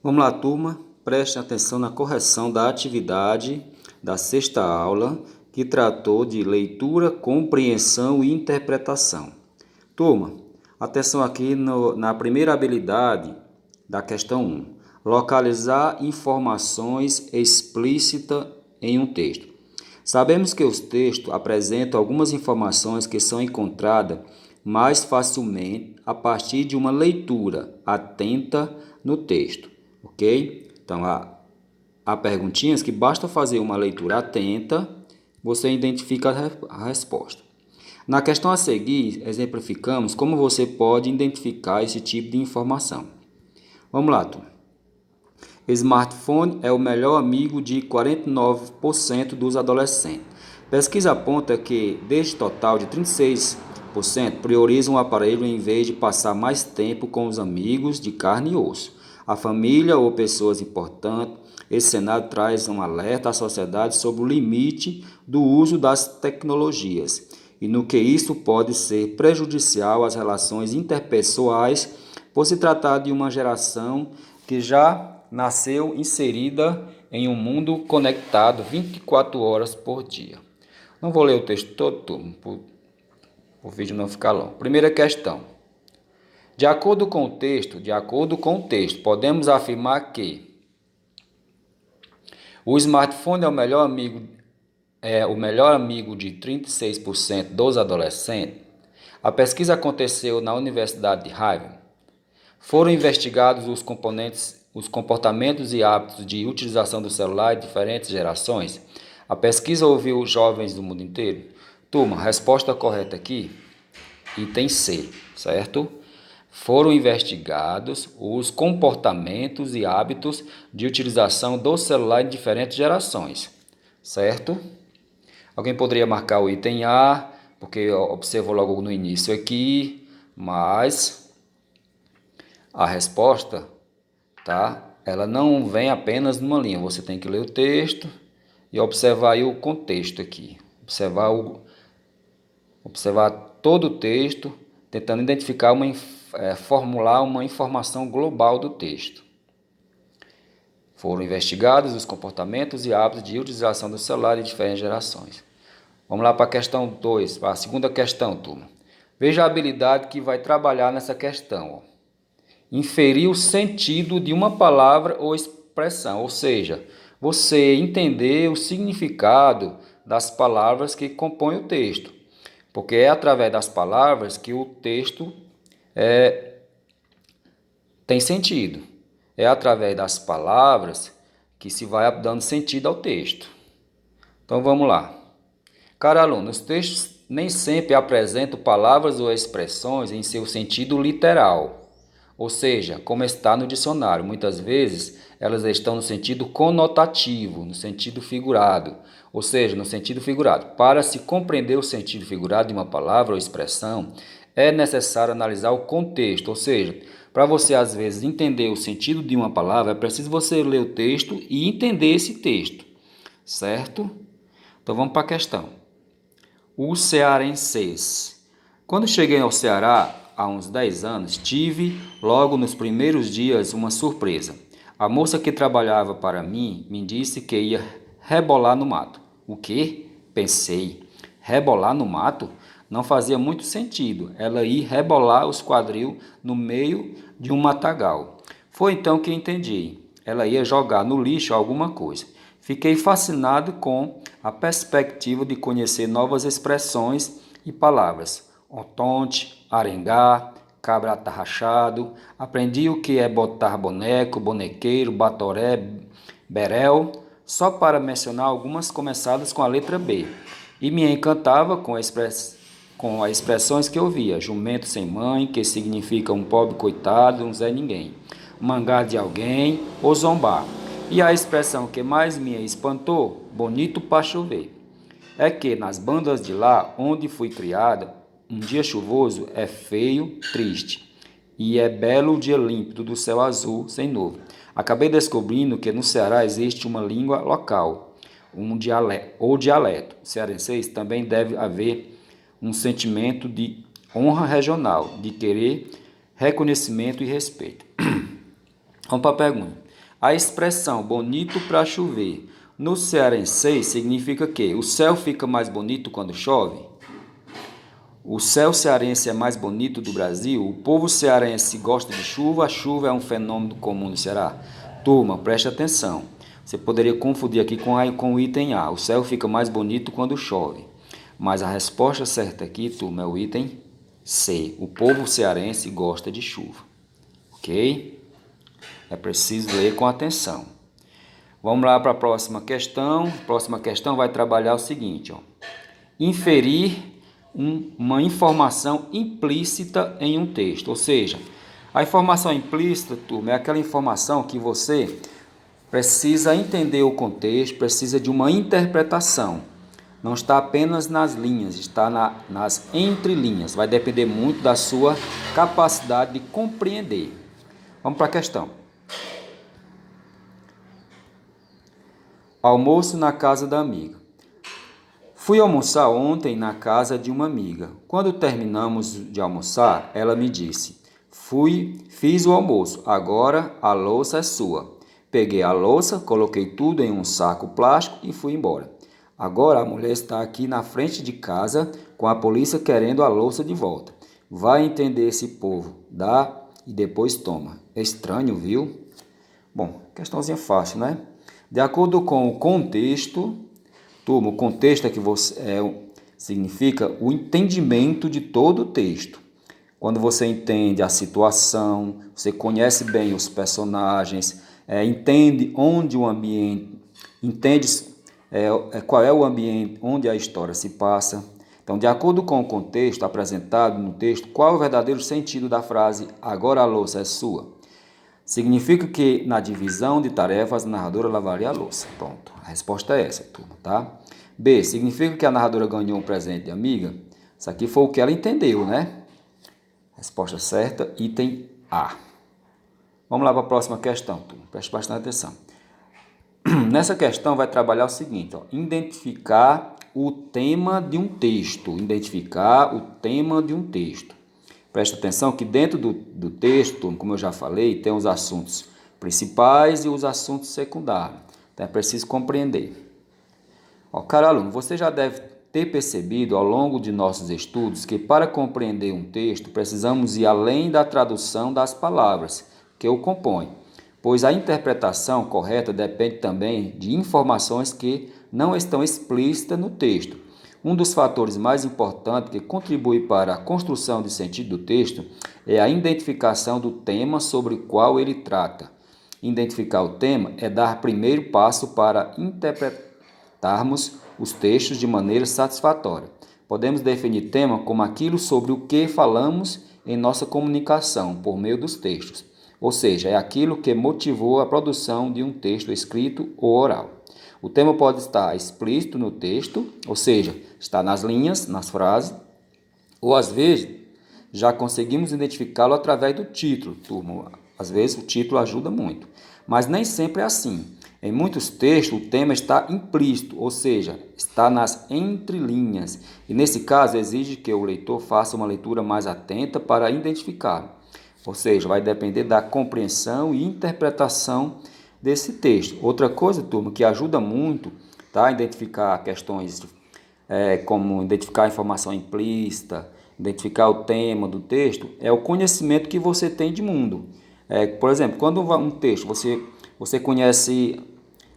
Vamos lá, turma. Prestem atenção na correção da atividade da sexta aula, que tratou de leitura, compreensão e interpretação. Turma, atenção aqui na primeira habilidade da questão 1. Localizar informações explícitas em um texto. Sabemos que os textos apresentam algumas informações que são encontradas mais facilmente a partir de uma leitura atenta no texto, ok? Então, há perguntinhas que basta fazer uma leitura atenta, você identifica a resposta. Na questão a seguir, exemplificamos como você pode identificar esse tipo de informação. Vamos lá, turma. Smartphone é o melhor amigo de 49% dos adolescentes. Pesquisa aponta que, deste total de 36%, priorizam o aparelho em vez de passar mais tempo com os amigos de carne e osso, a família ou pessoas importantes. Esse cenário traz um alerta à sociedade sobre o limite do uso das tecnologias e no que isso pode ser prejudicial às relações interpessoais, por se tratar de uma geração que já nasceu inserida em um mundo conectado 24 horas por dia. Não vou ler o texto todo, turma, para o vídeo não ficar longo. Primeira questão. De acordo com o texto, podemos afirmar que o smartphone é o melhor amigo de 36% dos adolescentes. A pesquisa aconteceu na Universidade de Harvard. Foram investigados os comportamentos e hábitos de utilização do celular de diferentes gerações. A pesquisa ouviu jovens do mundo inteiro. Turma, resposta correta aqui, item C, certo? Foram investigados os comportamentos e hábitos de utilização do celular em diferentes gerações, certo? Alguém poderia marcar o item A, porque observou logo no início aqui, mas a resposta, tá? Ela não vem apenas numa linha. Você tem que ler o texto e observar aí o contexto aqui. Observar todo o texto, tentando identificar formular uma informação global do texto. Foram investigados os comportamentos e hábitos de utilização do celular em diferentes gerações. Vamos lá para a questão 2, para a segunda questão, turma. Veja a habilidade que vai trabalhar nessa questão. Inferir o sentido de uma palavra ou expressão, ou seja, você entender o significado das palavras que compõem o texto, porque é através das palavras que o texto tem sentido. É através das palavras que se vai dando sentido ao texto. Então vamos lá. Caro aluno, os textos nem sempre apresentam palavras ou expressões em seu sentido literal, ou seja, como está no dicionário. Muitas vezes elas estão no sentido conotativo, no sentido figurado, ou seja, no sentido figurado. Para se compreender o sentido figurado de uma palavra ou expressão, é necessário analisar o contexto, ou seja, para você às vezes entender o sentido de uma palavra, é preciso você ler o texto e entender esse texto, certo? Então vamos para a questão. Os cearenses. Quando cheguei ao Ceará, há uns 10 anos, tive, logo nos primeiros dias, uma surpresa. A moça que trabalhava para mim me disse que ia rebolar no mato. O quê? Pensei. Rebolar no mato? Não fazia muito sentido ela ir rebolar os quadril no meio de um matagal. Foi então que entendi. Ela ia jogar no lixo alguma coisa. Fiquei fascinado com a perspectiva de conhecer novas expressões e palavras. Ontonte, arengá, cabra atarrachado. Aprendi o que é botar boneco, bonequeiro, batoré, berel, só para mencionar algumas começadas com a letra B. E me encantava com as expressões que eu via. Jumento sem mãe, que significa um pobre coitado, um Zé Ninguém. Mangá de alguém ou zombar. E a expressão que mais me espantou, bonito para chover, é que nas bandas de lá, onde fui criada, um dia chuvoso é feio, triste, e é belo o dia límpido do céu azul, sem nuvem. Acabei descobrindo que no Ceará existe uma língua local, dialeto. Cearense também deve haver um sentimento de honra regional, de querer reconhecimento e respeito. Vamos para a pergunta. A expressão bonito para chover no cearense significa que o céu fica mais bonito quando chove? O céu cearense é mais bonito do Brasil? O povo cearense gosta de chuva? A chuva é um fenômeno comum no Ceará? Turma, preste atenção. Você poderia confundir aqui com o item A. O céu fica mais bonito quando chove. Mas a resposta certa aqui, turma, é o item C. O povo cearense gosta de chuva. Ok? É preciso ler com atenção. Vamos lá para a próxima questão. A próxima questão vai trabalhar o seguinte, ó. Inferir uma informação implícita em um texto. Ou seja, a informação implícita, turma, é aquela informação que você precisa entender o contexto, precisa de uma interpretação. Não está apenas nas linhas, está nas entrelinhas. Vai depender muito da sua capacidade de compreender. Vamos para a questão. Almoço na casa da amiga. Fui almoçar ontem na casa de uma amiga. Quando terminamos de almoçar, ela me disse: fiz o almoço, agora a louça é sua. Peguei a louça, coloquei tudo em um saco plástico e fui embora. Agora a mulher está aqui na frente de casa com a polícia querendo a louça de volta. Vai entender esse povo, dá e depois toma. É estranho, viu? Bom, questãozinha fácil, né? De acordo com o contexto, turma, o contexto significa o entendimento de todo o texto. Quando você entende a situação, você conhece bem os personagens, entende onde o ambiente, entende qual é o ambiente onde a história se passa. Então, de acordo com o contexto apresentado no texto, qual é o verdadeiro sentido da frase "agora a louça é sua"? Significa que na divisão de tarefas a narradora lavaria a louça. Pronto, a resposta é essa, turma, tá? B, significa que a narradora ganhou um presente de amiga? Isso aqui foi o que ela entendeu, né? Resposta certa, item A. Vamos lá para a próxima questão, turma. Preste bastante atenção. Nessa questão vai trabalhar o seguinte, ó, identificar o tema de um texto. Identificar o tema de um texto. Preste atenção que dentro do texto, como eu já falei, tem os assuntos principais e os assuntos secundários. Então é preciso compreender. Ó, caro aluno, você já deve ter percebido ao longo de nossos estudos que para compreender um texto precisamos ir além da tradução das palavras que o compõem, pois a interpretação correta depende também de informações que não estão explícitas no texto. Um dos fatores mais importantes que contribui para a construção de sentido do texto é a identificação do tema sobre o qual ele trata. Identificar o tema é dar primeiro passo para interpretarmos os textos de maneira satisfatória. Podemos definir tema como aquilo sobre o que falamos em nossa comunicação por meio dos textos, ou seja, é aquilo que motivou a produção de um texto escrito ou oral. O tema pode estar explícito no texto, ou seja, está nas linhas, nas frases, ou às vezes já conseguimos identificá-lo através do título, turma. Às vezes o título ajuda muito, mas nem sempre é assim. Em muitos textos o tema está implícito, ou seja, está nas entrelinhas, e nesse caso exige que o leitor faça uma leitura mais atenta para identificá-lo. Ou seja, vai depender da compreensão e interpretação desse texto. Outra coisa, turma, que ajuda muito, tá, a identificar questões como identificar a informação implícita, identificar o tema do texto, é o conhecimento que você tem de mundo. Por exemplo, quando um texto você conhece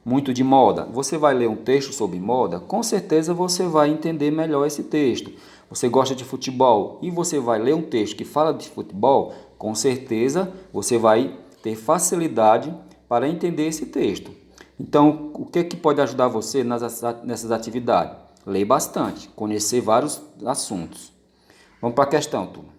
muito de moda, você vai ler um texto sobre moda, com certeza você vai entender melhor esse texto. Você gosta de futebol e você vai ler um texto que fala de futebol, com certeza você vai ter facilidade para entender esse texto. Então, o que pode ajudar você nessas atividades? Ler bastante, conhecer vários assuntos. Vamos para a questão, turma.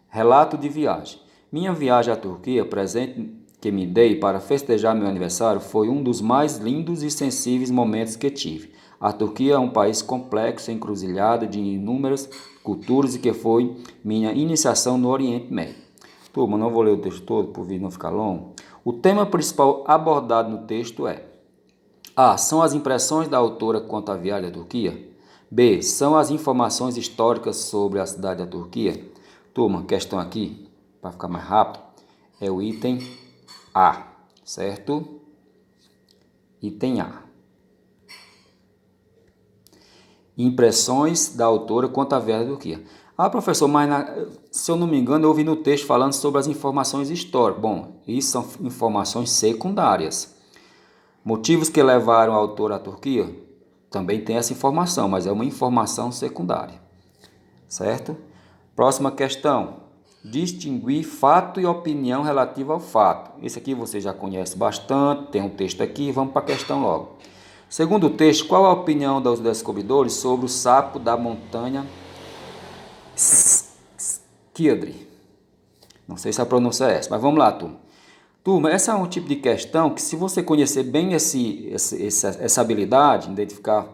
Relato de viagem. Minha viagem à Turquia, presente que me dei para festejar meu aniversário, foi um dos mais lindos e sensíveis momentos que tive. A Turquia é um país complexo, encruzilhado de inúmeras culturas e que foi minha iniciação no Oriente Médio. Turma, não vou ler o texto todo para o vídeo não ficar longo. O tema principal abordado no texto é: A. São as impressões da autora quanto à viagem à Turquia? B. São as informações históricas sobre a cidade da Turquia? Turma, questão aqui, para ficar mais rápido, é o item A. certo? Item A. Impressões da autora quanto à Vera Turquia. Ah, professor, mas se eu não me engano, eu ouvi no texto falando sobre as informações históricas. Bom, isso são informações secundárias. Motivos que levaram a autora à Turquia? Também tem essa informação, mas é uma informação secundária. Certo? Próxima questão. Distinguir fato e opinião relativa ao fato. Esse aqui você já conhece bastante, tem um texto aqui, vamos para a questão logo. Segundo o texto, qual a opinião dos descobridores sobre o sapo da montanha Skidry? Não sei se a pronúncia é essa, mas vamos lá, turma. Turma, essa é um tipo de questão que, se você conhecer bem essa habilidade, identificar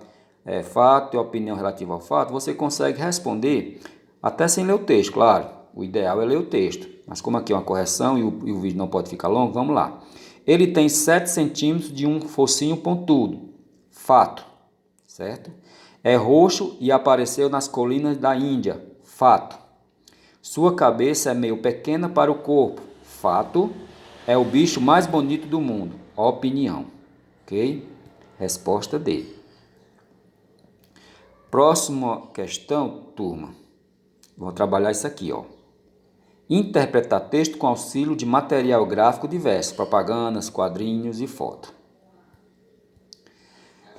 fato e opinião relativa ao fato, você consegue responder até sem ler o texto, claro. O ideal é ler o texto, mas como aqui é uma correção e o vídeo não pode ficar longo, vamos lá. Ele tem 7 centímetros de um focinho pontudo. Fato, certo? É roxo e apareceu nas colinas da Índia. Fato. Sua cabeça é meio pequena para o corpo. Fato. É o bicho mais bonito do mundo. Opinião. Ok? Resposta D. Próxima questão, turma. Vou trabalhar isso aqui, ó. Interpretar texto com auxílio de material gráfico diverso, propagandas, quadrinhos e foto.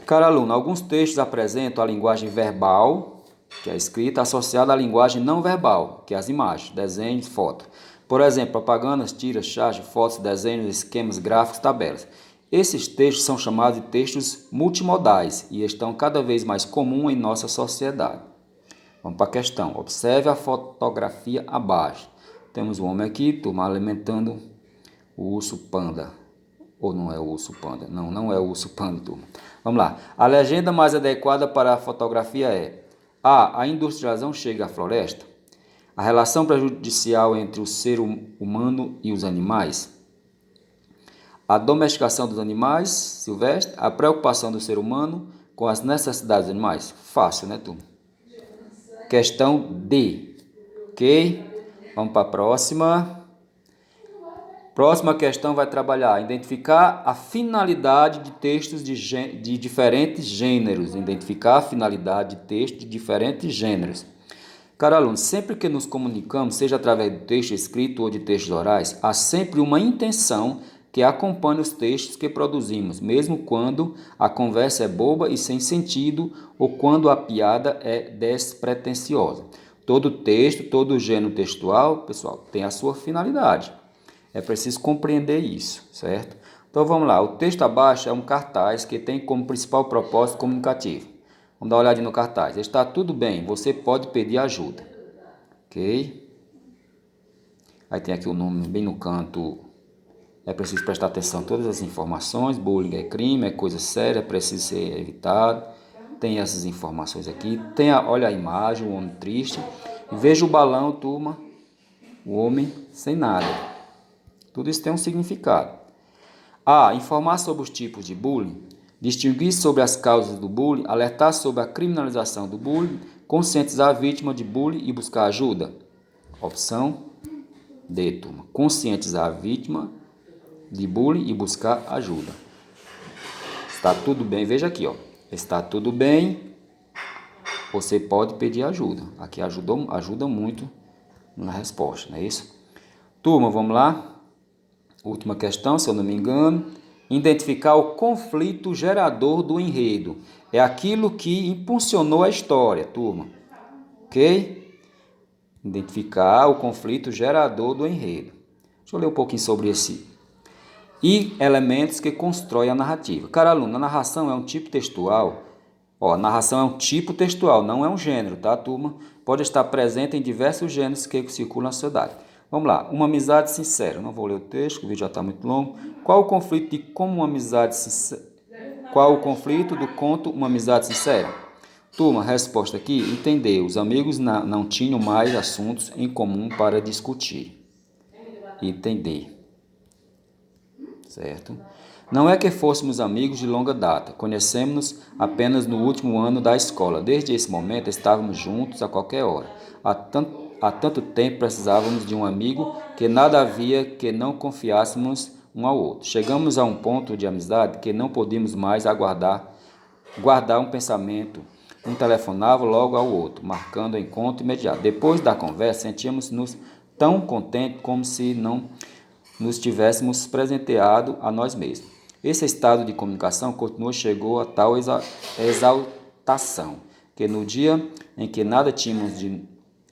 Caro aluno, alguns textos apresentam a linguagem verbal, que é a escrita, associada à linguagem não verbal, que é as imagens, desenhos, fotos. Por exemplo, propagandas, tiras, charges, fotos, desenhos, esquemas, gráficos, tabelas. Esses textos são chamados de textos multimodais e estão cada vez mais comuns em nossa sociedade. Vamos para a questão. Observe a fotografia abaixo. Temos um homem aqui, turma, alimentando o urso panda. Ou não é o urso panda? Não, não é o urso panda, turma. Vamos lá. A legenda mais adequada para a fotografia é: A industrialização chega à floresta. A relação prejudicial entre o ser humano e os animais. A domesticação dos animais silvestres. A preocupação do ser humano com as necessidades dos animais. Fácil, né, turma? Questão D. Ok? Vamos para a próxima. Próxima questão vai trabalhar identificar a finalidade de textos de diferentes gêneros. Identificar a finalidade de textos de diferentes gêneros. Caro aluno, sempre que nos comunicamos, seja através do texto escrito ou de textos orais, há sempre uma intenção que acompanha os textos que produzimos, mesmo quando a conversa é boba e sem sentido ou quando a piada é despretensiosa. Todo texto, todo gênero textual, pessoal, tem a sua finalidade. É preciso compreender isso, certo? Então vamos lá, o texto abaixo é um cartaz que tem como principal propósito comunicativo. Vamos dar uma olhadinha no cartaz. Está tudo bem, você pode pedir ajuda. Ok? Aí tem aqui o nome bem no canto. É preciso prestar atenção a todas as informações. Bullying é crime, é coisa séria, é preciso ser evitado. Tem essas informações aqui. Olha a imagem, o homem triste. E veja o balão, turma. O homem sem nada. Tudo isso tem um significado. A. Informar sobre os tipos de bullying. Distinguir sobre as causas do bullying. Alertar sobre a criminalização do bullying. Conscientizar a vítima de bullying e buscar ajuda. Opção D, turma. Conscientizar a vítima de bullying e buscar ajuda. Está tudo bem? Veja aqui, ó. Está tudo bem. Você pode pedir ajuda. Aqui ajuda muito na resposta, não é isso? Turma, vamos lá. Última questão, se eu não me engano. Identificar o conflito gerador do enredo. É aquilo que impulsionou a história, turma. Ok? Identificar o conflito gerador do enredo. Deixa eu ler um pouquinho sobre esse. E elementos que constroem a narrativa. Cara aluno, a narração é um tipo textual. A narração é um tipo textual, não é um gênero, tá, turma? Pode estar presente em diversos gêneros que circulam na sociedade. Vamos lá, uma amizade sincera. Não vou ler o texto, o vídeo já está muito longo. Qual o conflito de como uma amizade sincera? Qual o conflito do conto Uma Amizade Sincera? Turma, resposta aqui, entender. Os amigos não tinham mais assuntos em comum para discutir. Entender. Certo? Não é que fôssemos amigos de longa data, conhecemos-nos apenas no último ano da escola. Desde esse momento estávamos juntos a qualquer hora. Há tanto tempo precisávamos de um amigo que nada havia que não confiássemos um ao outro. Chegamos a um ponto de amizade que não podíamos mais guardar um pensamento. Um telefonava logo ao outro, marcando o encontro imediato. Depois da conversa, sentíamos-nos tão contentes como se não nos tivéssemos presenteado a nós mesmos. Esse estado de comunicação chegou a tal exaltação, que no dia em que nada tínhamos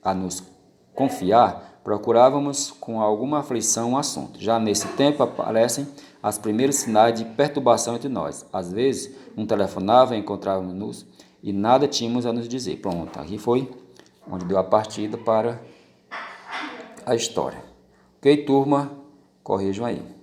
a nos confiar, procurávamos com alguma aflição um assunto. Já nesse tempo aparecem os primeiros sinais de perturbação entre nós. Às vezes, um telefonava, encontrávamos-nos e nada tínhamos a nos dizer. Pronto, aqui foi onde deu a partida para a história. Ok, turma? Corrijam aí.